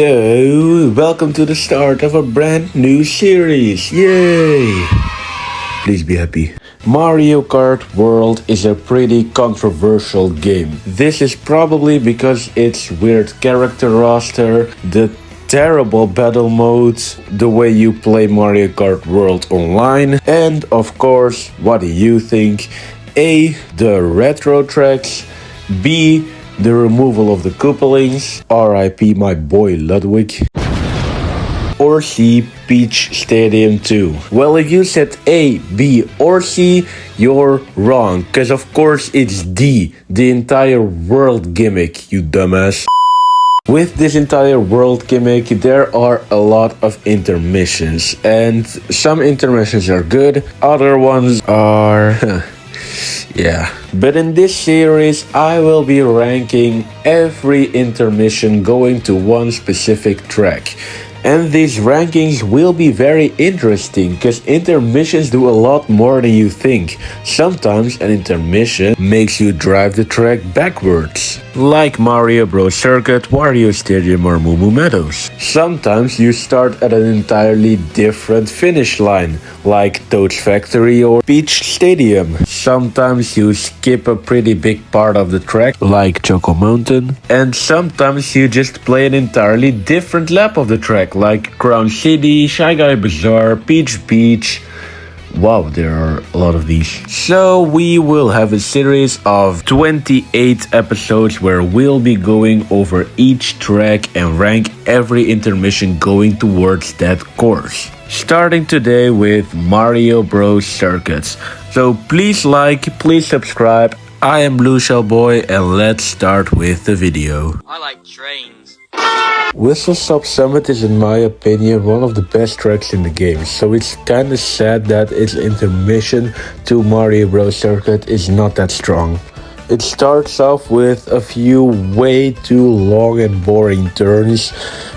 So, welcome to the start of a brand new series. Yay! Please be happy. Mario Kart World is a pretty controversial game. This is probably because its weird character roster, the terrible battle modes, the way you play Mario Kart World online, and of course, what do you think? A. The retro tracks. B. The removal of the couplings, RIP my boy Ludwig. Or C. Peach Stadium 2. Well, if you said A, B or C, you're wrong, cause of course it's D, the entire world gimmick, you dumbass. With this entire world gimmick, there are a lot of intermissions, and some intermissions are good, other ones are... yeah. But in this series, I will be ranking every intermission going to one specific track. And these rankings will be very interesting, because intermissions do a lot more than you think. Sometimes an intermission makes you drive the track backwards, like Mario Bros. Circuit, Wario Stadium or Moo Moo Meadows. Sometimes you start at an entirely different finish line, like Toad's Factory or Peach Stadium. Sometimes you skip a pretty big part of the track, like Choco Mountain. And sometimes you just play an entirely different lap of the track, like Crown City, Shy Guy Bazaar, Peach Beach. Wow, there are a lot of these. So we will have a series of 28 episodes where we'll be going over each track and rank every intermission going towards that course. Starting today with Mario Bros. Circuits. So please like, please subscribe. I am Blue Shell Boy and let's start with the video. I like trains. Whistle Stop Summit is in my opinion one of the best tracks in the game, so it's kinda sad that its intermission to Mario Bros. Circuit is not that strong. It starts off with a few way too long and boring turns,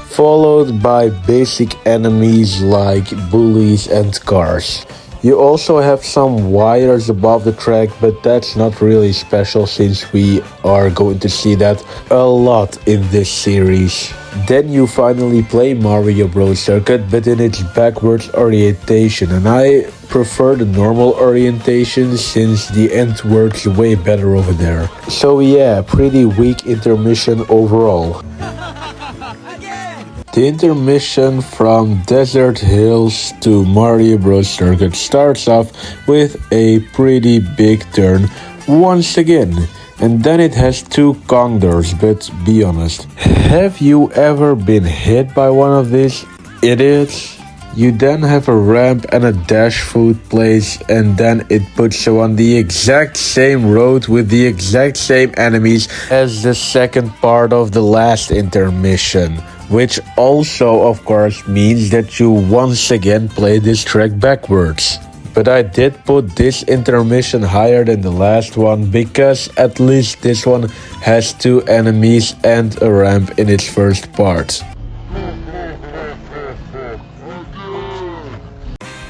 followed by basic enemies like bullies and cars. You also have some wires above the track, but that's not really special since we are going to see that a lot in this series. Then you finally play Mario Bros. Circuit, but in its backwards orientation, and I prefer the normal orientation since the end works way better over there. So yeah, pretty weak intermission overall. The intermission from Desert Hills to Mario Bros. Circuit starts off with a pretty big turn once again. And then it has two condors, but be honest, have you ever been hit by one of these idiots? You then have a ramp and a dash food place, and then it puts you on the exact same road with the exact same enemies as the second part of the last intermission. Which also of course means that you once again play this track backwards. But I did put this intermission higher than the last one because at least this one has two enemies and a ramp in its first part.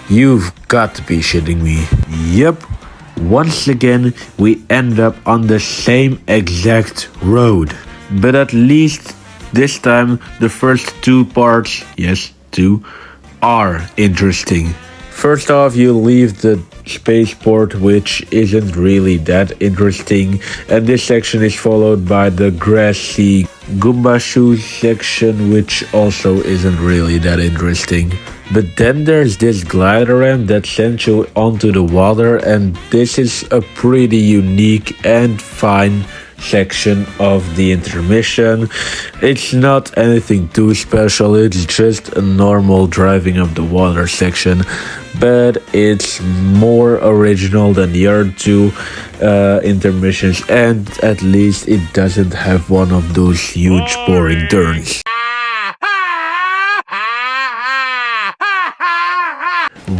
You've got to be shitting me. Yep, once again we end up on the same exact road. But at least this time the first two parts, yes, two, are interesting. First off, you leave the spaceport, which isn't really that interesting, and this section is followed by the grassy Goomba Shoes section, which also isn't really that interesting. But then there's this glider ramp that sends you onto the water, and this is a pretty unique and fine section of the intermission. It's not anything too special, it's just a normal driving up the water section, but it's more original than the other two intermissions, and at least it doesn't have one of those huge boring turns.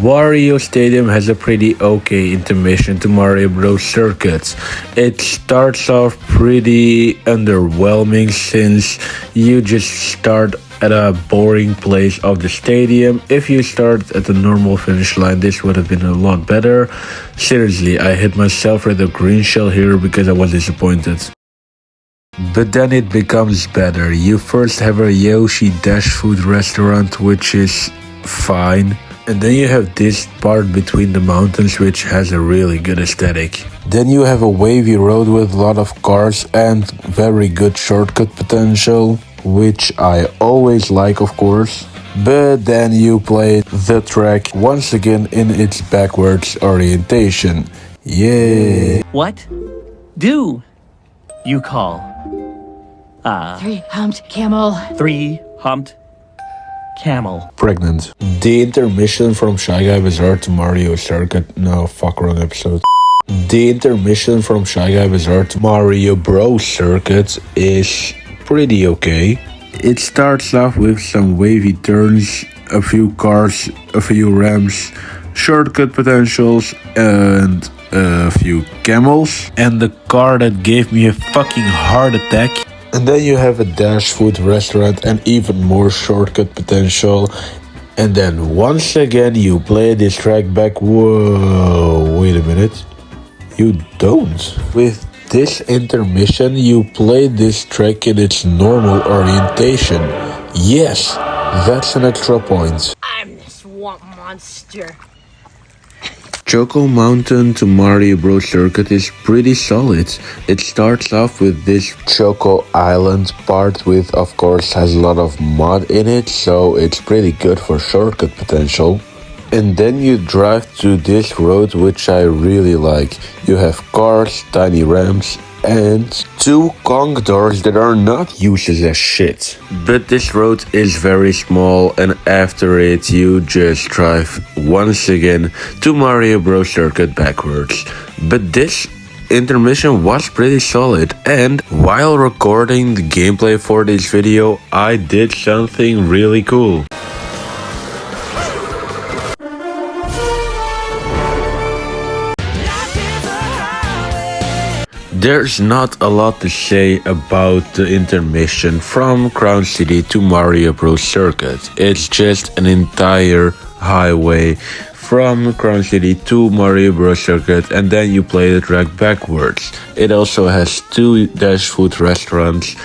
Wario Stadium has a pretty okay intermission to Mario Bros. Circuits. It starts off pretty underwhelming since you just start at a boring place of the stadium. If you start at the normal finish line, this would have been a lot better. Seriously, I hit myself with a green shell here because I was disappointed. But then it becomes better. You first have a Yoshi Dash food restaurant, which is fine. And then you have this part between the mountains, which has a really good aesthetic. Then you have a wavy road with a lot of cars and very good shortcut potential, which I always like, of course. But then you play the track once again in its backwards orientation. Yay! What do you call Three-humped camel. three-humped camel? Pregnant. The intermission from Shy Guy Bazaar to Mario Circuit. No, fuck, wrong episode. The intermission from Shy Guy Bazaar to Mario Bros Circuit is pretty okay. It starts off with some wavy turns, a few cars, a few ramps, shortcut potentials, and a few camels. And the car that gave me a fucking heart attack. And then you have a dash food restaurant and even more shortcut potential. And then once again you play this track back. Whoa, wait a minute. You don't. With this intermission you play this track in its normal orientation. Yes, that's an extra point. I'm the swamp monster. Choco Mountain to Mario Bros Circuit is pretty solid. It starts off with this Choco Island part with, of course, has a lot of mud in it, so it's pretty good for shortcut potential. And then you drive to this road, which I really like. You have cars, tiny ramps, and two conch doors that are not used as shit. But this road is very small, and after it you just drive once again to Mario Bros Circuit backwards. But this intermission was pretty solid, and while recording the gameplay for this video I did something really cool. There's not a lot to say about the intermission from Crown City to Mario Bros Circuit. It's just an entire highway from Crown City to Mario Bros Circuit, and then you play the track backwards. It also has two dash food restaurants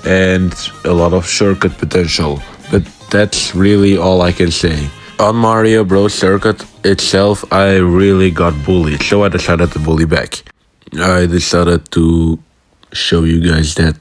and a lot of shortcut potential, but that's really all I can say. On Mario Bros Circuit itself I really got bullied, so I decided to bully back. I decided to show you guys that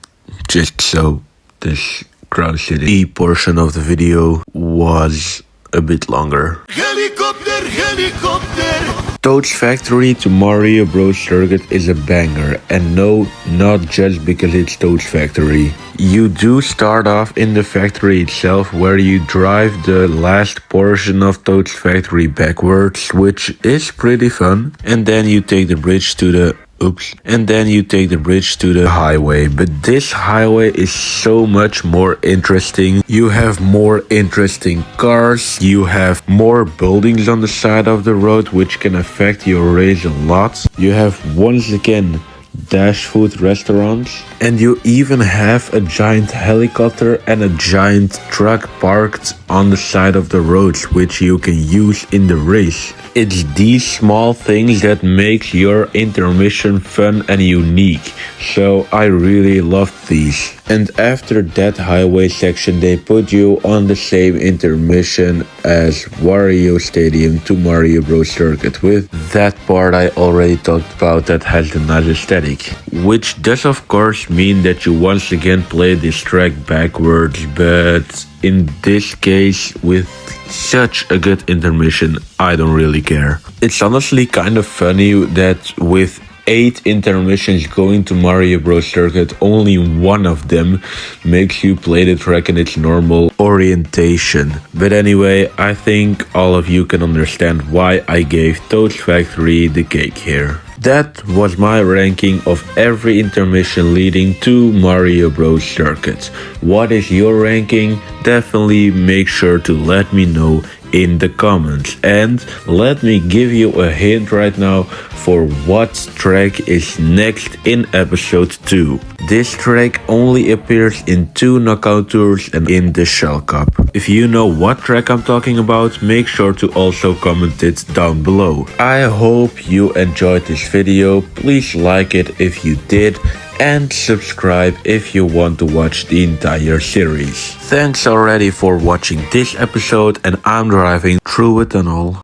just so this Crown City portion of the video was a bit longer. Helicopter, helicopter! Toad's Factory to Mario Bros Circuit is a banger, and no, not just because it's Toad's Factory. You do start off in the factory itself, where you drive the last portion of Toad's Factory backwards, which is pretty fun, and then you take the bridge to the highway. But this highway is so much more interesting. You have more interesting cars, you have more buildings on the side of the road, which can affect your race a lot. You have once again dash food restaurants, and you even have a giant helicopter and a giant truck parked on the side of the roads, which you can use in the race. It's these small things that make your intermission fun and unique, so I really loved these. And after that highway section they put you on the same intermission as Wario Stadium to Mario Bros Circuit, with that part I already talked about that has the nice aesthetic. Which does of course mean that you once again play this track backwards, but in this case with such a good intermission I don't really care. It's honestly kind of funny that with 8 intermissions going to Mario Bros Circuit, only one of them makes you play the track in its normal orientation. But anyway, I think all of you can understand why I gave Toad's Factory the cake here. That was my ranking of every intermission leading to Mario Bros Circuit. What is your ranking? Definitely make sure to let me know in the comments, and let me give you a hint right now for what track is next in episode 2. This track only appears in 2 knockout tours and in the Shell Cup. If you know what track I'm talking about, make sure to also comment it down below. I hope you enjoyed this video. Please like it if you did, and subscribe if you want to watch the entire series. Thanks already for watching this episode, and I'm driving through a tunnel.